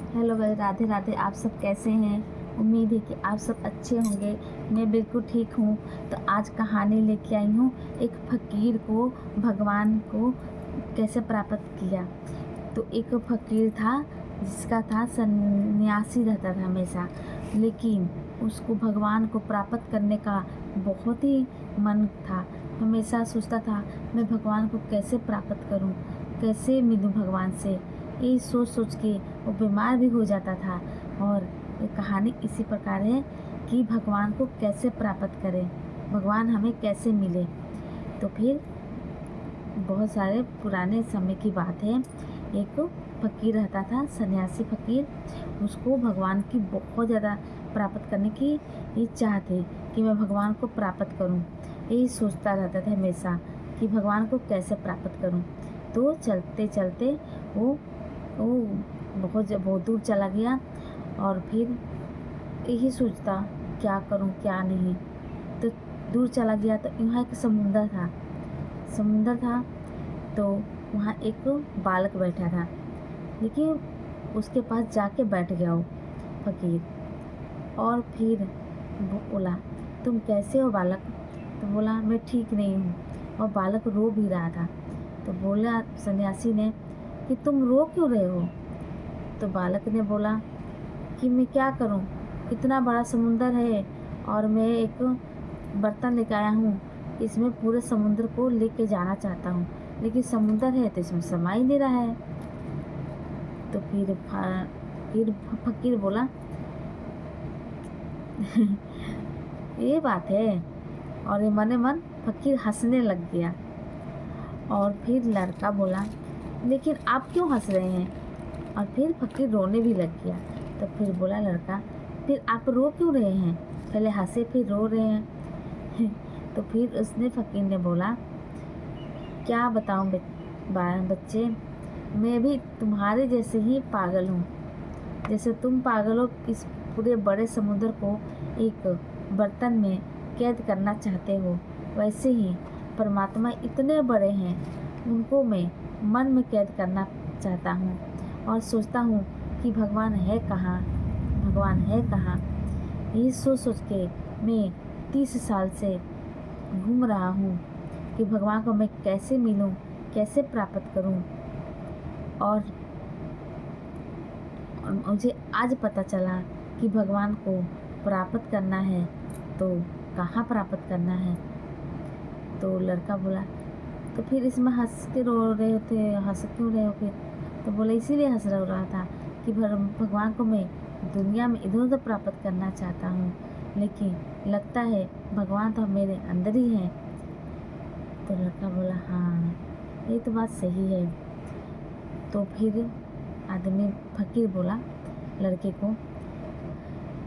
Hello guys, Radhe Radhe. आप सब कैसे हैं? उम्मीद है कि आप सब अच्छे होंगे। मैं बिल्कुल ठीक हूँ। तो आज कहानी लेके आई हूँ, एक फ़कीर को भगवान को कैसे प्राप्त किया। तो एक फ़कीर था जिसका था सन्यासी रहता था हमेशा, लेकिन उसको भगवान को प्राप्त करने का बहुत ही मन था। हमेशा सोचता था मैं भगवान को कैसे प्राप्त करूं, कैसे मिलूं भगवान से। ये सोच सोच के वो बीमार भी हो जाता था। और ये कहानी इसी प्रकार है कि भगवान को कैसे प्राप्त करें, भगवान हमें कैसे मिले। तो फिर बहुत सारे पुराने समय की बात है। एक फ़कीर रहता था, सन्यासी फ़कीर। उसको भगवान की बहुत ज़्यादा प्राप्त करने की इच्छा थी कि मैं भगवान को प्राप्त करूं। यही सोचता रहता था हमेशा कि भगवान को कैसे प्राप्त करूं। तो चलते चलते वो बहुत दूर चला गया और फिर यही सोचता क्या करूं क्या नहीं। तो दूर चला गया तो यहाँ एक समुंदर था। तो वहाँ एक बालक बैठा था, लेकिन उसके पास जाके बैठ गया वो फ़कीर। और फिर वो बोला, तुम कैसे हो बालक? तो बोला, मैं ठीक नहीं हूँ। और बालक रो भी रहा था। तो बोला सन्यासी ने कि तुम रो क्यों रहे हो? तो बालक ने बोला कि मैं क्या करूं, इतना बड़ा समुंदर है और मैं एक बर्तन लेके आया हूँ। इसमें पूरे समुद्र को लेके जाना चाहता हूँ, लेकिन समुंदर है तो इसमें समा ही नहीं रहा है। तो फिर फकीर बोला ये बात है। और ये मने मन फकीर हंसने लग गया। और फिर लड़का बोला, लेकिन आप क्यों हंस रहे हैं? और फिर फकीर रोने भी लग गया। तो फिर बोला लड़का, फिर आप रो क्यों रहे हैं? पहले हंसे फिर रो रहे हैं। तो फिर उसने फकीर ने बोला, क्या बताऊं बच्चे, मैं भी तुम्हारे जैसे ही पागल हूँ। जैसे तुम पागल हो, इस पूरे बड़े समुद्र को एक बर्तन में कैद करना चाहते हो, वैसे ही परमात्मा इतने बड़े हैं, उनको मैं मन में कैद करना चाहता हूँ। और सोचता हूँ कि भगवान है कहाँ, भगवान है कहाँ। यही सोच सोच के मैं 30 साल से घूम रहा हूँ कि भगवान को मैं कैसे मिलूँ, कैसे प्राप्त करूँ। और मुझे आज पता चला कि भगवान को प्राप्त करना है तो कहाँ प्राप्त करना है। तो लड़का बोला, तो फिर इसमें हंस के रो रहे थे, हंस क्यों रहे हो फिर? तो बोला, इसीलिए हंस रहा था कि भगवान को मैं दुनिया में इधर उधर प्राप्त करना चाहता हूँ, लेकिन लगता है भगवान तो मेरे अंदर ही है। तो लड़का बोला, हाँ ये तो बात सही है। तो फिर फकीर बोला लड़के को,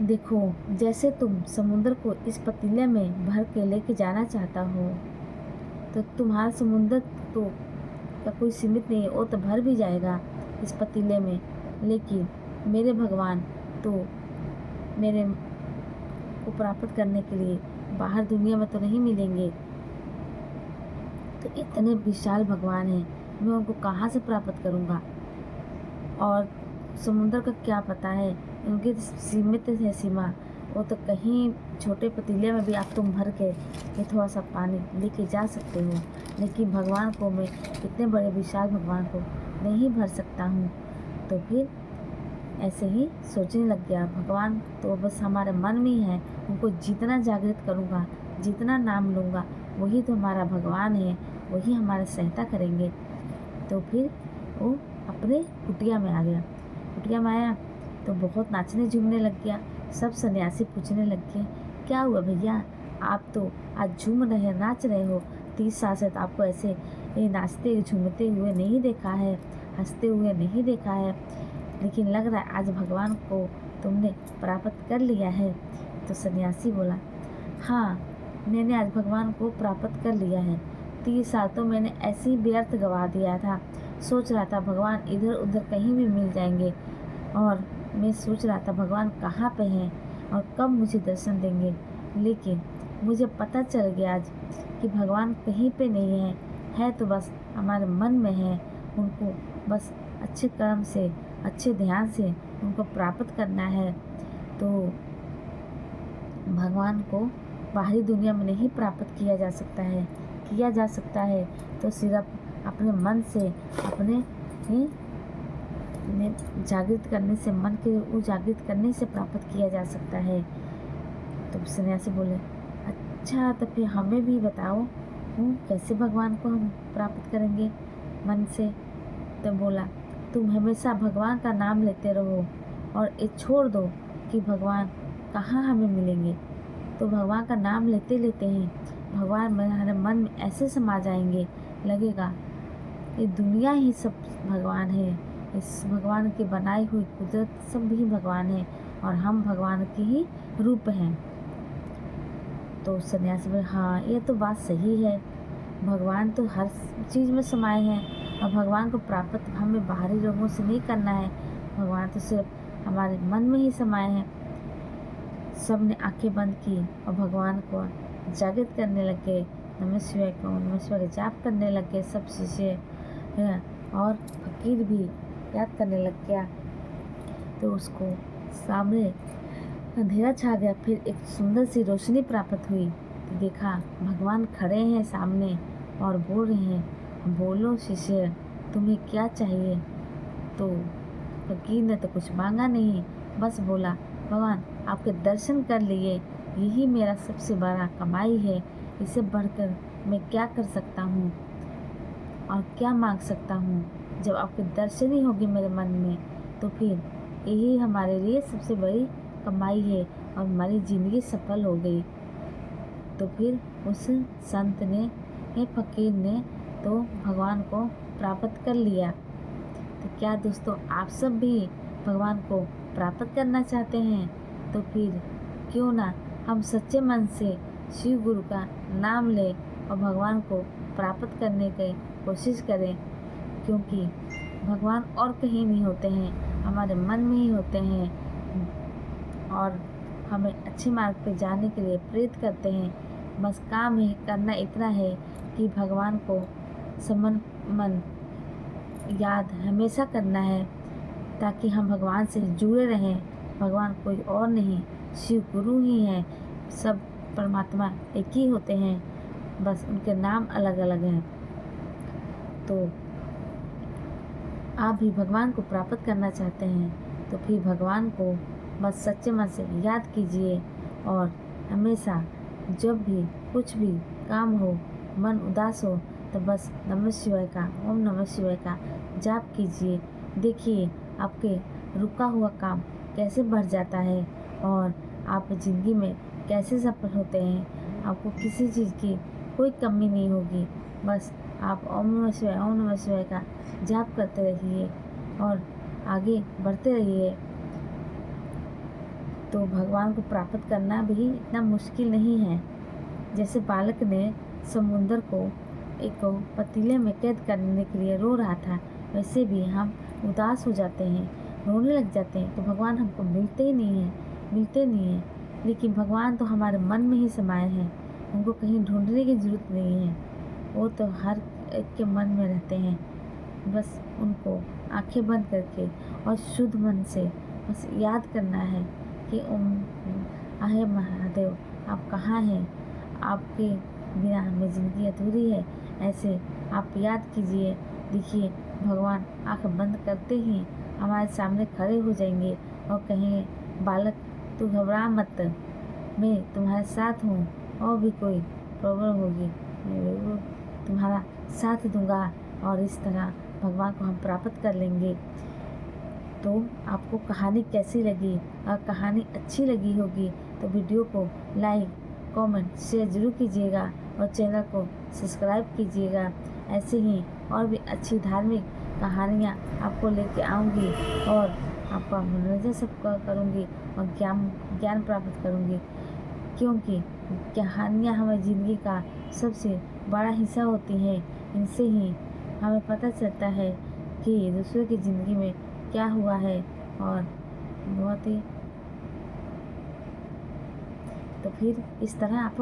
देखो जैसे तुम समुद्र को इस पतीले में भर के लेके जाना चाहता हो, तो तुम्हारा समुद्र तो का कोई सीमित नहीं है, वो तो भर भी जाएगा इस पतीले में। लेकिन मेरे भगवान तो मेरे को प्राप्त करने के लिए बाहर दुनिया में तो नहीं मिलेंगे। तो इतने विशाल भगवान हैं, मैं उनको कहाँ से प्राप्त करूँगा? और समुद्र का क्या पता है, उनकी सीमित है सीमा। वो तो कहीं छोटे पतीले में भी आप तुम भर के ये थोड़ा सा पानी लेके जा सकते हो, लेकिन भगवान को मैं इतने बड़े विशाल भगवान को नहीं भर सकता हूँ। तो फिर ऐसे ही सोचने लग गया, भगवान तो बस हमारे मन में ही है, उनको जितना जागृत करूँगा, जितना नाम लूँगा, वही तो हमारा भगवान है, वही हमारा सहायता करेंगे। तो फिर वो अपने कुटिया में आ गया। कुटिया में आया तो बहुत नाचने झूमने लग गया। सब सन्यासी पूछने लग गए, क्या हुआ भैया, आप तो आज झूम रहे नाच रहे हो, 30 साल से तो आपको ऐसे ये नाचते झूमते हुए नहीं देखा है, हंसते हुए नहीं देखा है, लेकिन लग रहा है आज भगवान को तुमने प्राप्त कर लिया है। तो सन्यासी बोला, हाँ मैंने आज भगवान को प्राप्त कर लिया है। 30 साल तो मैंने ऐसे ही व्यर्थ गवा दिया था। सोच रहा था भगवान इधर उधर कहीं भी मिल जाएंगे, और मैं सोच रहा था भगवान कहाँ पे हैं और कब मुझे दर्शन देंगे, लेकिन मुझे पता चल गया आज कि भगवान कहीं पे नहीं है तो बस हमारे मन में है। उनको बस अच्छे कर्म से, अच्छे ध्यान से उनको प्राप्त करना है तो भगवान को बाहरी दुनिया में नहीं प्राप्त किया जा सकता है। किया जा सकता है तो सिर्फ अपने मन से, अपने जागृत करने से, मन के उजागृत करने से प्राप्त किया जा सकता है। तो सन्यासी बोले, अच्छा तो फिर हमें भी बताओ कैसे भगवान को हम प्राप्त करेंगे मन से। तो बोला, तुम हमेशा भगवान का नाम लेते रहो और ये छोड़ दो कि भगवान कहाँ हमें मिलेंगे। तो भगवान का नाम लेते लेते ही भगवान हमारे मन में ऐसे समा जाएंगे, लगेगा ये दुनिया ही सब भगवान है, इस भगवान की बनाई हुई कुदरत सब भी भगवान है और हम भगवान के ही रूप हैं। तो सन्यासी बोले, हाँ ये तो बात सही है, भगवान तो हर चीज़ में समाये हैं और भगवान को प्राप्त हमें बाहरी लोगों से नहीं करना है, भगवान तो सिर्फ हमारे मन में ही समाये हैं। सब ने आंखें बंद की और भगवान को जागृत करने लगे, नमः शिवाय को नमः शिवाय का जाप करने लगे सब शिष्य और फकीर भी याद करने लग गया। तो उसको सामने अंधेरा छा गया, फिर एक सुंदर सी रोशनी प्राप्त हुई। तो देखा भगवान खड़े हैं सामने और बोल रहे हैं, बोलो शिष्य तुम्हें क्या चाहिए। तो फकीर ने तो कुछ मांगा नहीं, बस बोला, भगवान आपके दर्शन कर लिए, यही मेरा सबसे बड़ा कमाई है, इसे बढ़कर मैं क्या कर सकता हूँ और क्या मांग सकता हूँ। जब आपके दर्शन ही होगी मेरे मन में तो फिर यही हमारे लिए सबसे बड़ी कमाई है और हमारी ज़िंदगी सफल हो गई। तो फिर उस संत ने, फकीर ने तो भगवान को प्राप्त कर लिया। तो क्या दोस्तों आप सब भी भगवान को प्राप्त करना चाहते हैं? तो फिर क्यों ना हम सच्चे मन से शिव गुरु का नाम लें और भगवान को प्राप्त करने की कोशिश करें, क्योंकि भगवान और कहीं नहीं होते हैं, हमारे मन में ही होते हैं और हमें अच्छे मार्ग पर जाने के लिए प्रेरित करते हैं। बस काम ही करना इतना है कि भगवान को मन याद हमेशा करना है ताकि हम भगवान से जुड़े रहें। भगवान कोई और नहीं, शिव गुरु ही हैं, सब परमात्मा एक ही होते हैं, बस उनके नाम अलग अलग हैं। तो आप भी भगवान को प्राप्त करना चाहते हैं तो फिर भगवान को बस सच्चे मन से याद कीजिए और हमेशा जब भी कुछ भी काम हो, मन उदास हो, तो बस नमः शिवाय का, ओम नमः शिवाय का जाप कीजिए। देखिए आपके रुका हुआ काम कैसे बढ़ जाता है और आप ज़िंदगी में कैसे सफल होते हैं। आपको किसी चीज़ की कोई कमी नहीं होगी। बस आप ओम नमः शिवाय का जाप करते रहिए और आगे बढ़ते रहिए। तो भगवान को प्राप्त करना भी इतना मुश्किल नहीं है। जैसे बालक ने समुंदर को एक पतीले में कैद करने के लिए रो रहा था, वैसे भी हम उदास हो जाते हैं, रोने लग जाते हैं, तो भगवान हमको मिलते नहीं हैं। लेकिन भगवान तो हमारे मन में ही समाये हैं, उनको कहीं ढूंढने की ज़रूरत नहीं है, वो तो हर एक के मन में रहते हैं। बस उनको आंखें बंद करके और शुद्ध मन से बस याद करना है कि ओम आहे महादेव आप कहाँ हैं, आपके बिना हमें ज़िंदगी अधूरी है। ऐसे आप याद कीजिए, देखिए भगवान आँख बंद करते ही हमारे सामने खड़े हो जाएंगे और कहेंगे, बालक तू घबरा मत, मैं तुम्हारे साथ हूँ, और भी कोई प्रॉब्लम होगी मैं तुम्हारा साथ दूंगा। और इस तरह भगवान को हम प्राप्त कर लेंगे। तो आपको कहानी कैसी लगी? अगर कहानी अच्छी लगी होगी तो वीडियो को लाइक, कमेंट, शेयर ज़रूर कीजिएगा और चैनल को सब्सक्राइब कीजिएगा। ऐसे ही और भी अच्छी धार्मिक कहानियाँ आपको लेके आऊँगी और आपका मनोरंजन सब करूँगी और ज्ञान प्राप्त करूँगी, क्योंकि कहानियाँ हमारी ज़िंदगी का सबसे बड़ा हिस्सा होती हैं। इनसे ही हमें पता चलता है कि दूसरों की ज़िंदगी में क्या हुआ है और बहुत ही। तो फिर इस तरह आप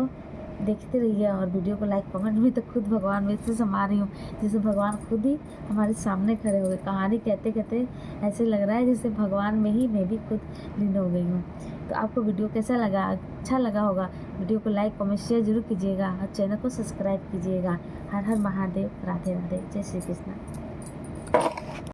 देखते रहिए और वीडियो को लाइक कमेंट में तो खुद भगवान वैसे समा रही हूँ जैसे भगवान खुद ही हमारे सामने खड़े हो गए। कहानी कहते कहते ऐसे लग रहा है जैसे भगवान में ही मैं भी खुद लीन हो गई हूँ। तो आपको वीडियो कैसा लगा? अच्छा लगा होगा, वीडियो को लाइक कमेंट शेयर जरूर कीजिएगा और चैनल को सब्सक्राइब कीजिएगा। हर हर महादेव, राधे राधे, जय श्री कृष्ण।